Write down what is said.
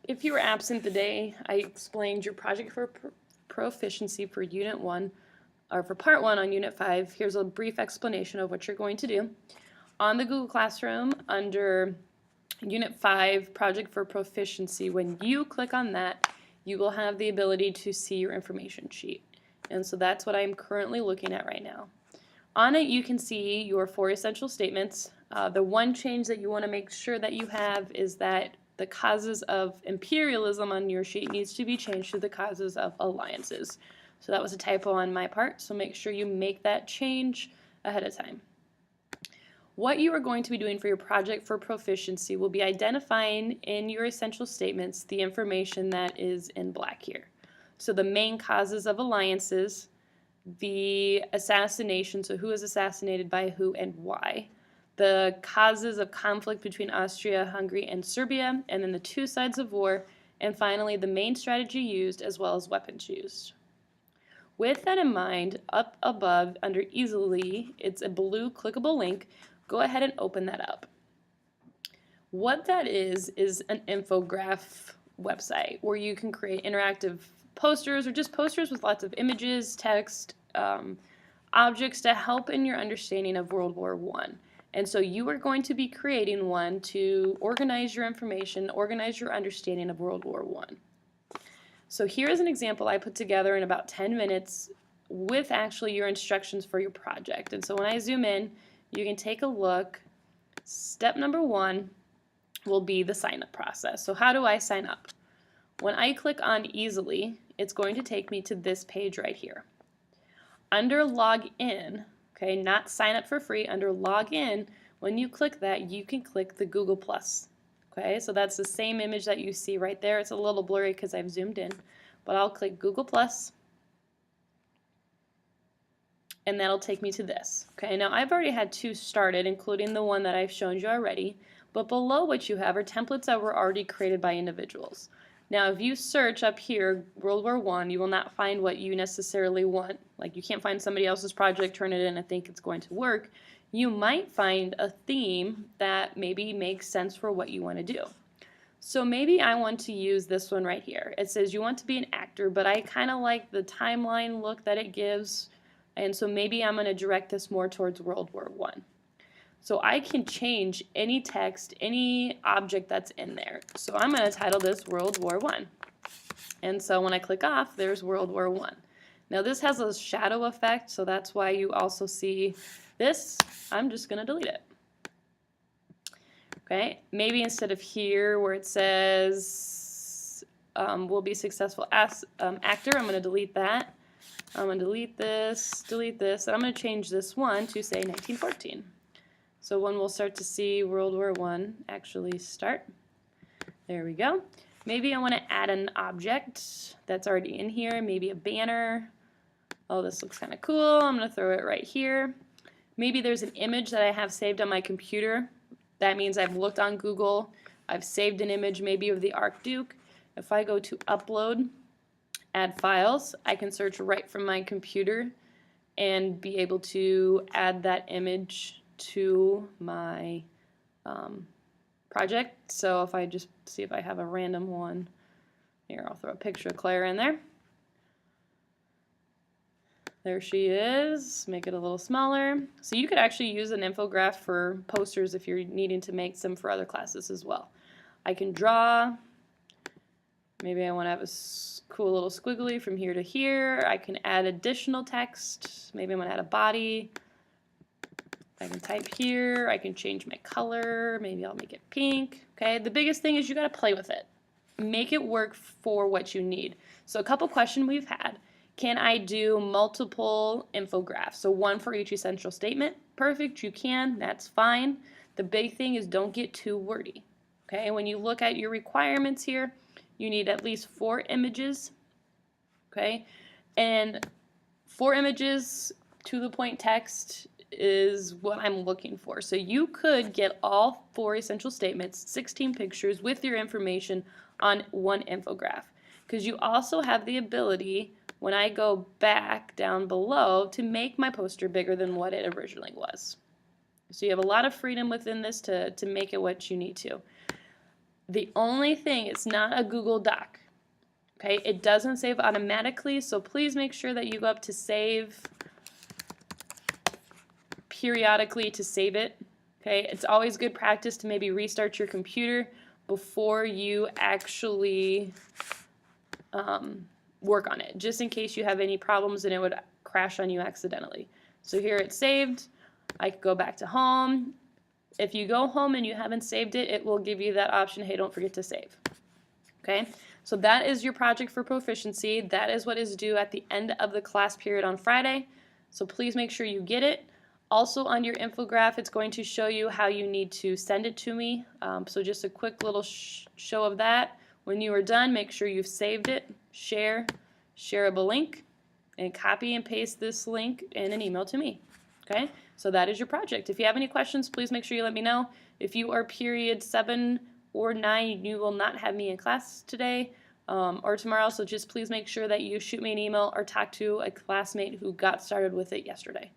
If you were absent the day I explained your project for proficiency for Unit 1, or for Part 1 on Unit 5, here's a brief explanation of what you're going to do. On the Google Classroom, under Unit 5, Project for Proficiency, when you click on that, you will have the ability to see your information sheet. And so that's what I'm currently looking at right now. On it, you can see your 4 essential statements. The one change that you want to make sure that you have is that the causes of imperialism on your sheet needs to be changed to the causes of alliances. So that was a typo on my part, so make sure you make that change ahead of time. What you are going to be doing for your project for proficiency will be identifying in your essential statements the information that is in black here. So the main causes of alliances, the assassination, so who is assassinated by who and why, the causes of conflict between Austria, Hungary, and Serbia, and then the 2 sides of war, and finally the main strategy used as well as weapons used. With that in mind, up above under easily, it's a blue clickable link. Go ahead and open that up. What that is an infograph website where you can create interactive posters or just posters with lots of images, text, objects to help in your understanding of World War I. And so you are going to be creating one to organize your information, organize your understanding of World War I. So here is an example I put together in about 10 minutes with actually your instructions for your project. And so when I zoom in, you can take a look. Step number 1 will be the sign up process. So how do I sign up? When I click on easily, it's going to take me to this page right here. Under log in, okay, not sign up for free, under log in, when you click that, you can click the Google Plus. Okay, so that's the same image that you see right there. It's a little blurry because I've zoomed in, but I'll click Google Plus, and that'll take me to this. Okay, now I've already had 2 started, including the one that I've shown you already, but below what you have are templates that were already created by individuals. Now, if you search up here, World War I, you will not find what you necessarily want. Like, you can't find somebody else's project, turn it in, and think it's going to work. You might find a theme that maybe makes sense for what you want to do. So maybe I want to use this one right here. It says you want to be an actor, but I kind of like the timeline look that it gives, and so maybe I'm going to direct this more towards World War I. So I can change any text, any object that's in there. So I'm going to title this World War I. And so when I click off, there's World War I. Now this has a shadow effect, so that's why you also see this. I'm just going to delete it. Okay, maybe instead of here where it says will be successful as actor, I'm going to delete that. I'm going to delete this, and I'm going to change this one to say 1914. So when we'll start to see World War I actually start. There we go. Maybe I want to add an object that's already in here, maybe a banner. Oh, this looks kind of cool. I'm going to throw it right here. Maybe there's an image that I have saved on my computer. That means I've looked on Google. I've saved an image maybe of the Archduke. If I go to upload, add files, I can search right from my computer and be able to add that image to my project. So if I just see if I have a random one, here I'll throw a picture of Claire in there. There she is. Make it a little smaller. So you could actually use an infograph for posters if you're needing to make some for other classes as well. I can draw. Maybe I want to have a cool little squiggly from here to here. I can add additional text. Maybe I'm going to add a body. I can type here. I can change my color. Maybe I'll make it pink. Okay. The biggest thing is you got to play with it. Make it work for what you need. So a couple questions we've had. Can I do multiple infographics? So one for each essential statement. Perfect. You can. That's fine. The big thing is don't get too wordy. Okay. When you look at your requirements here, you need at least 4 images. Okay. And 4 images, to the point text is what I'm looking for. So you could get all 4 essential statements, 16 pictures with your information on one infograph. Because you also have the ability, when I go back down below, to make my poster bigger than what it originally was. So you have a lot of freedom within this to make it what you need to. The only thing, it's not a Google Doc. Okay, it doesn't save automatically, so please make sure that you go up to save periodically to save it. Okay, it's always good practice to maybe restart your computer before you actually work on it, just in case you have any problems and it would crash on you accidentally. So here it's saved. I could go back to home. If you go home and you haven't saved it, it will give you that option, hey, don't forget to save. Okay, so that is your project for proficiency. That is what is due at the end of the class period on Friday. So please make sure you get it. Also on your infograph, it's going to show you how you need to send it to me. So just a quick little show of that. When you are done, make sure you've saved it, shareable link, and copy and paste this link in an email to me. Okay, so that is your project. If you have any questions, please make sure you let me know. If you are period 7 or 9, you will not have me in class today or tomorrow, so just please make sure that you shoot me an email or talk to a classmate who got started with it yesterday.